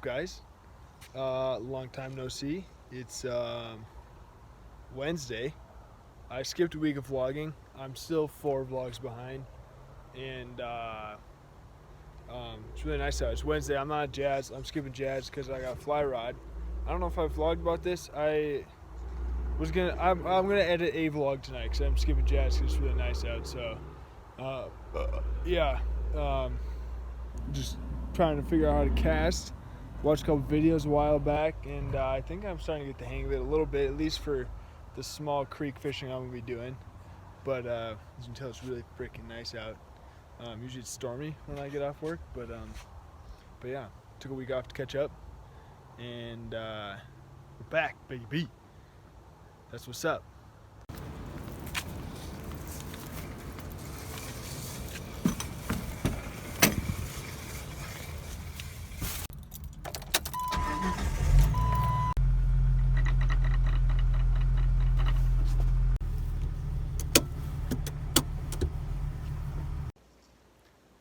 guys? Long time no see. It's Wednesday. I skipped a week of vlogging. I'm still 4 vlogs behind, and it's really nice out. It's Wednesday. I'm not Jazz. I'm skipping Jazz because I got fly rod. I don't know if I vlogged about this. I'm gonna edit a vlog tonight because I'm skipping Jazz because it's really nice out. So, yeah. Just trying to figure out how to cast. Watched a couple videos a while back, and I think I'm starting to get the hang of it a little bit, at least for the small creek fishing I'm gonna be doing. But as you can tell, it's really freaking nice out. Usually it's stormy when I get off work, but yeah, took a week off to catch up, and we're back, baby. That's what's up.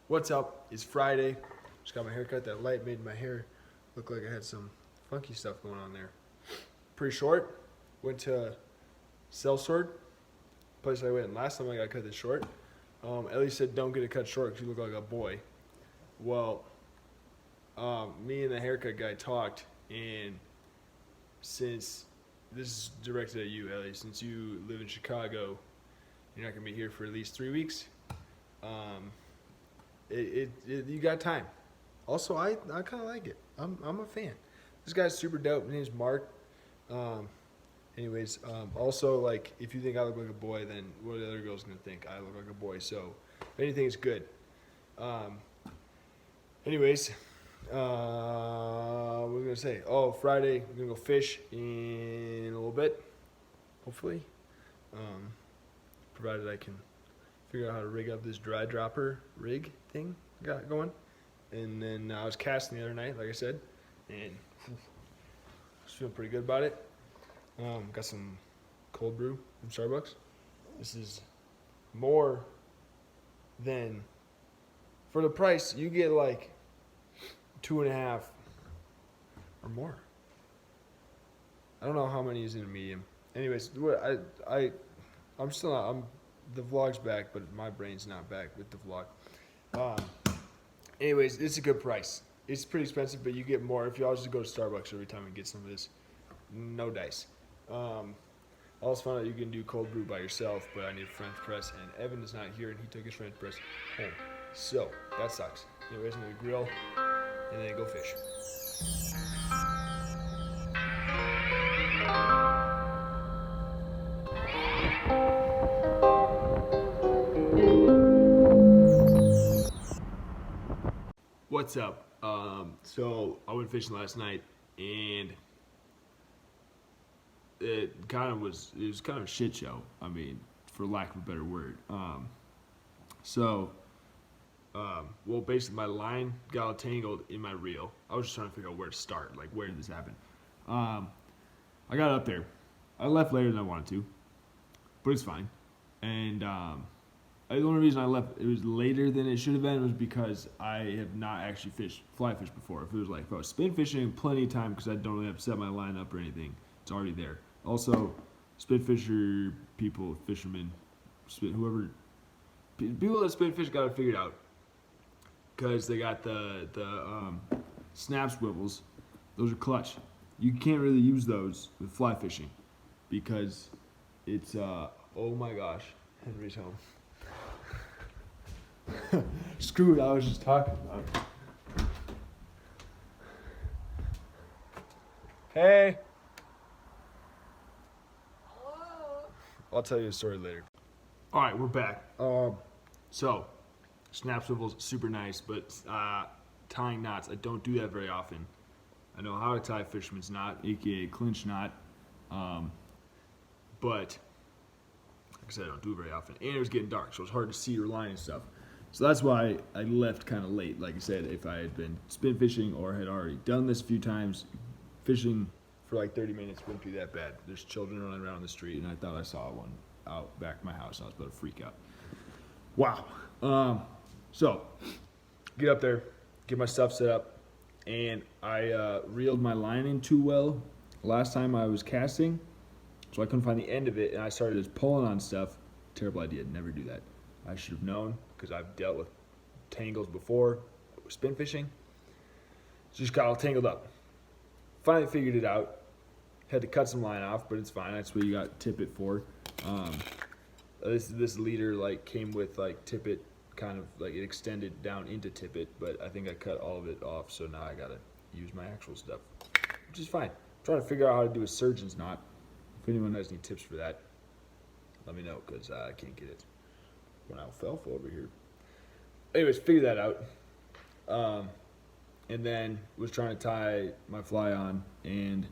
What's up? It's Friday. Just got my hair cut. That light made my hair look like I had some funky stuff going on there. Pretty short. Went to Sellsword, place I went last time I got cut this short. Ellie said don't get it cut short because you look like a boy. Well, me and the haircut guy talked, and since this is directed at you, Ellie, since you live in Chicago, you're not gonna be here for at least 3 weeks. You got time. Also, I kind of like it. I'm a fan. This guy's super dope. His name's Mark. Also, like, if you think I look like a boy, then what are the other girls gonna think? I look like a boy. So, if anything, it's good. What was I gonna say? Oh, Friday, we're gonna go fish in a little bit. Hopefully, provided I can figure out how to rig up this dry dropper rig thing I got going. And then I was casting the other night, like I said, and I was feeling pretty good about it. Got some cold brew from Starbucks. This is more than, for the price, you get like 2.5 or more. I don't know how many is in a medium. Anyways, the vlog's back, but my brain's not back with the vlog. Anyways, it's a good price. It's pretty expensive, but you get more if you always just go to Starbucks every time and get some of this. No dice. I also found out you can do cold brew by yourself, but I need a French press, and Evan is not here, and he took his French press home. So, that sucks. Anyways, I'm going to grill, and then go fish. What's up? So I went fishing last night, and it was kind of a shit show. I mean, for lack of a better word. Well, basically my line got all tangled in my reel. I was just trying to figure out where to start, like where did this happen? I got up there. I left later than I wanted to, but it's fine. And the only reason I left it was later than it should have been was because I have not actually fly fished before. If I was spin fishing plenty of time because I don't really have to set my line up or anything, it's already there. Also, spin fisher people, fishermen, people that spin fish got it figured out because they got the snap swivels. Those are clutch. You can't really use those with fly fishing because it's oh my gosh, Henry's home. Screw what I was just talking about. Hey. Hello. I'll tell you a story later. All right, we're back. So, snap swivels, super nice, but tying knots, I don't do that very often. I know how to tie a fisherman's knot, aka clinch knot, but like I said, I don't do it very often. And it was getting dark, so it was hard to see your line and stuff. So that's why I left kind of late. Like I said, if I had been spin fishing or had already done this a few times, fishing for like 30 minutes wouldn't be that bad. There's children running around the street, and I thought I saw one out back of my house. I was about to freak out. Wow. So, get up there, get my stuff set up, and I reeled my line in too well last time I was casting, so I couldn't find the end of it, and I started just pulling on stuff. Terrible idea. Never do that. I should have known because I've dealt with tangles before, spin fishing. Just got all tangled up. Finally figured it out. Had to cut some line off, but it's fine. That's what you got tippet for. This leader like came with like tippet, kind of like it extended down into tippet, but I think I cut all of it off, so now I gotta use my actual stuff, which is fine. I'm trying to figure out how to do a surgeon's knot. If anyone has any tips for that, let me know, because I can't get it. Going alfalfa over here. Anyways, figure that out. And then was trying to tie my fly on, and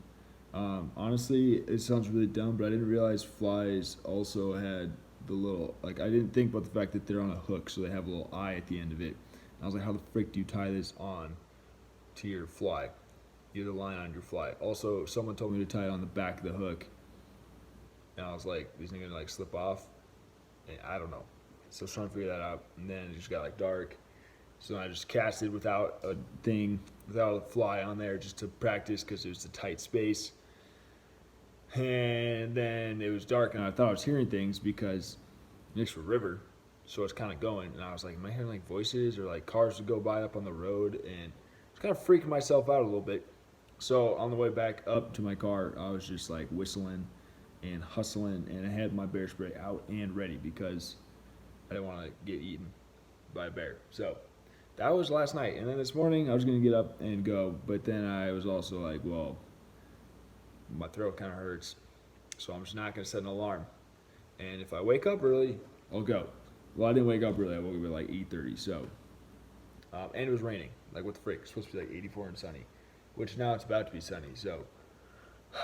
honestly, it sounds really dumb, but I didn't realize flies also had the little, like, I didn't think about the fact that they're on a hook, so they have a little eye at the end of it. And I was like, how the frick do you tie this on to your fly? You have the line on your fly. Also, someone told me to tie it on the back of the hook, and I was like, isn't it gonna like slip off? And I don't know. So I was trying to figure that out, and then it just got like dark. So I just casted without a thing, without a fly on there, just to practice because it was a tight space. And then it was dark, and I thought I was hearing things because next to a river, so it's kind of going. And I was like, am I hearing like voices or like cars would go by up on the road? And I was kind of freaking myself out a little bit. So on the way back up to my car, I was just like whistling and hustling, and I had my bear spray out and ready because I didn't want to get eaten by a bear. So that was last night. And then this morning I was going to get up and go, but then I was also like, well, my throat kind of hurts, so I'm just not going to set an alarm. And if I wake up early, I'll go. Well, I didn't wake up early. I woke up at like 8:30, so. And it was raining. Like, what the frick? It's supposed to be like 84 and sunny, which now it's about to be sunny, so I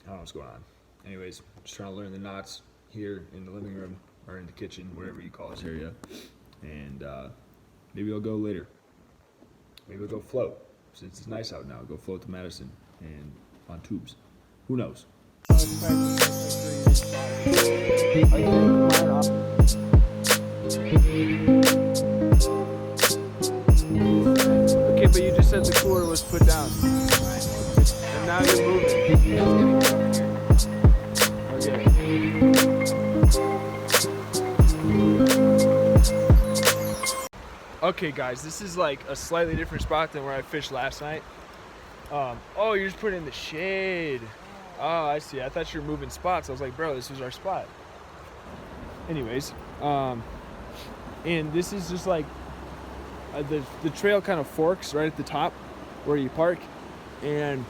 don't know what's going on. Anyways, just trying to learn the knots here in the living room or in the kitchen, whatever you call this area. And maybe I'll go later. Maybe I'll go float. Since it's nice out now, I'll go float to Madison and on tubes. Who knows? Okay, but you just said the cooler was put down. And now you're moving. Okay, guys, this is like a slightly different spot than where I fished last night. Oh, you're just putting in the shade. Oh, I see. I thought you were moving spots. I was like, bro, this was our spot. Anyways, and this is just like the trail kind of forks right at the top where you park, and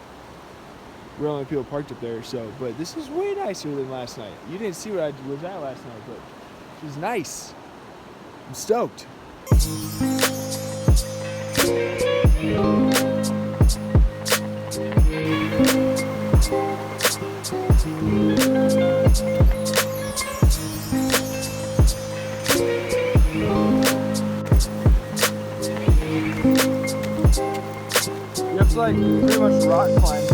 we're only people parked up there. So, but this is way nicer than last night. You didn't see what I was at last night, but it was nice. I'm stoked. You have to like pretty much rock climb.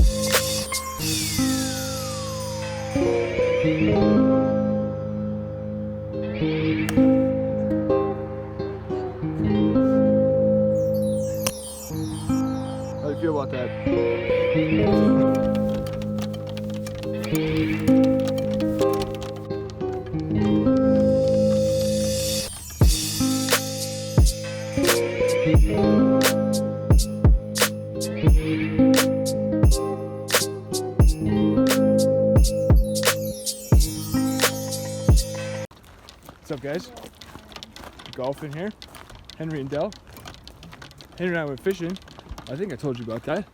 How do you feel about that? What's up, guys? Golfing here. Henry and Dell. Henry and I went fishing. I think I told you about that.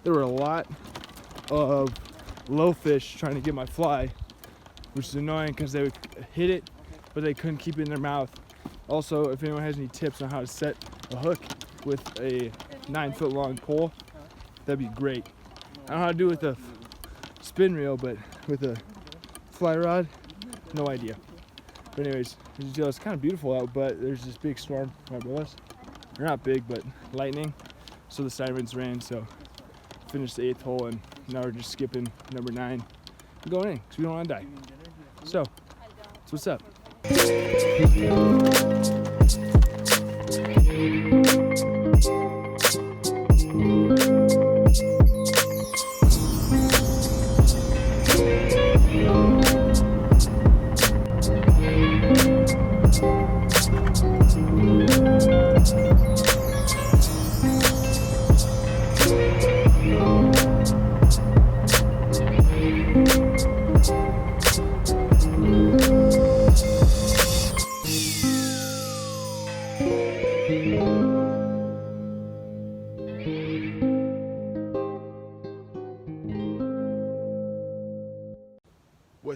There were a lot of low fish trying to get my fly, which is annoying because they would hit it, but they couldn't keep it in their mouth. Also, if anyone has any tips on how to set a hook with a 9-foot long pole, that'd be great. I don't know how to do it with a spin reel, but with a fly rod, no idea. But anyways, it's kind of beautiful out, but there's this big storm right above us. They're not big, but lightning. So the sirens ran, so finished the 8th hole, and now we're just skipping number 9 and going in because we don't want to die. So, that's what's up.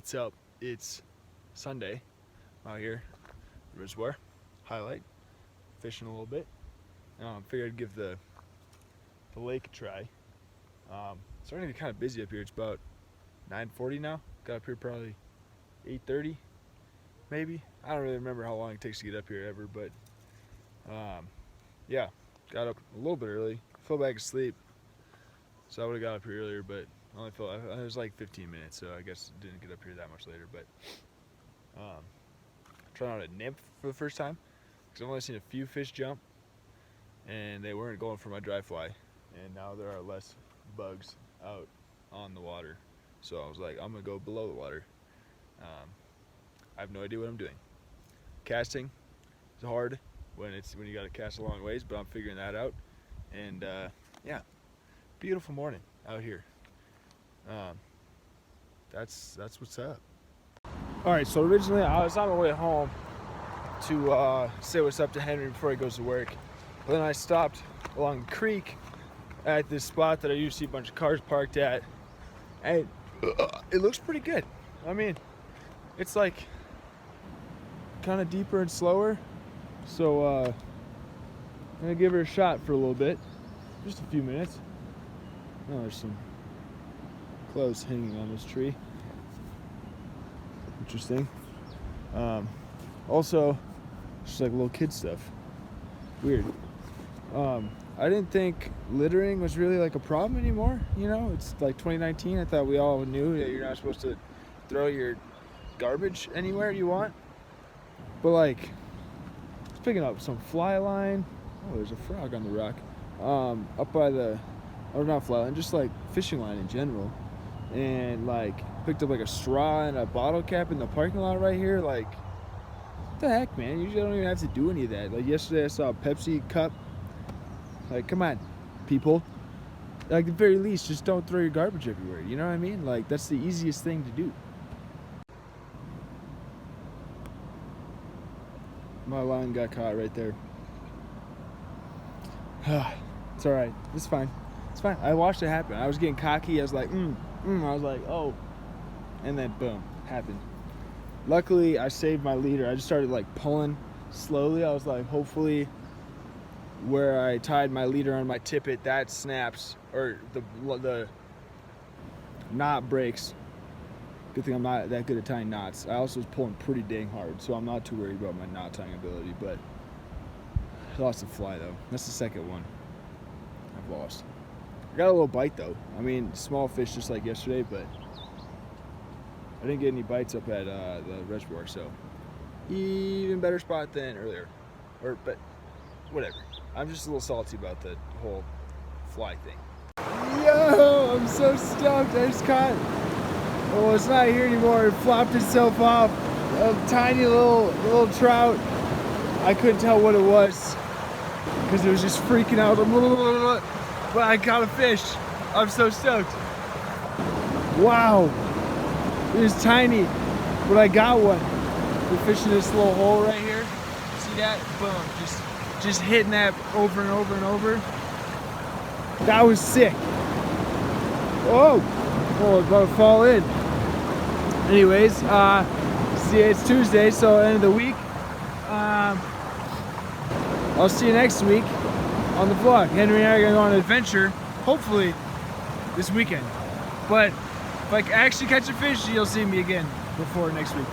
What's up? It's Sunday out here, reservoir, highlight, fishing a little bit. Figured I'd give the lake a try. Starting to get kind of busy up here. It's about 9:40 now. Got up here probably 8:30, maybe. I don't really remember how long it takes to get up here ever, but yeah, got up a little bit early. Fell back asleep, so I would have got up here earlier, but only fell. It was like 15 minutes, so I guess didn't get up here that much later. But trying out a nymph for the first time because I've only seen a few fish jump, and they weren't going for my dry fly, and now there are less bugs out on the water. So I was like, I'm gonna go below the water. I have no idea what I'm doing. Casting is hard when you gotta cast a long ways, but I'm figuring that out. And yeah, beautiful morning out here. That's what's up. All right, so originally I was on my way home to say what's up to Henry before he goes to work. But then I stopped along the creek at this spot that I usually see a bunch of cars parked at, and it looks pretty good. I mean, it's like kind of deeper and slower, so I'm gonna give her a shot for a little bit, just a few minutes. Oh, there's some clothes hanging on this tree. Interesting. Also, just like little kid stuff. Weird. I didn't think littering was really like a problem anymore. You know, it's like 2019. I thought we all knew that you're not supposed to throw your garbage anywhere you want. But like, I was picking up some fly line. Oh, there's a frog on the rock. Up by the, or not fly line, just like fishing line in general. And like, picked up like a straw and a bottle cap in the parking lot right here. Like, what the heck, man? Usually I don't even have to do any of that. Like yesterday I saw a Pepsi cup. Like, come on, people. Like, at the very least, just don't throw your garbage everywhere. You know what I mean? Like, that's the easiest thing to do. My line got caught right there. It's all right. It's fine. It's fine. I watched it happen. I was getting cocky. I was like, I was like, oh. And then, boom, happened. Luckily, I saved my leader. I just started, like, pulling slowly. I was like, hopefully, where I tied my leader on my tippet, that snaps, or the knot breaks. Good thing I'm not that good at tying knots. I also was pulling pretty dang hard, so I'm not too worried about my knot tying ability, but I lost a fly though. That's the second one I've lost. I got a little bite though. I mean, small fish just like yesterday, but I didn't get any bites up at the reservoir, so even better spot than earlier. But whatever. I'm just a little salty about the whole fly thing. Yo, I'm so stoked. I just caught, well, it's not here anymore. It flopped itself off. A tiny little trout. I couldn't tell what it was because it was just freaking out. But I caught a fish. I'm so stoked. Wow. It was tiny, but I got one. We're fishing this little hole right here. See that? Boom. Just hitting that over and over and over. That was sick. Oh, it's about to fall in. Anyways, see, it's Tuesday, so end of the week. I'll see you next week on the vlog. Henry and I are gonna go on an adventure, hopefully this weekend. But if I actually catch a fish, you'll see me again before next week.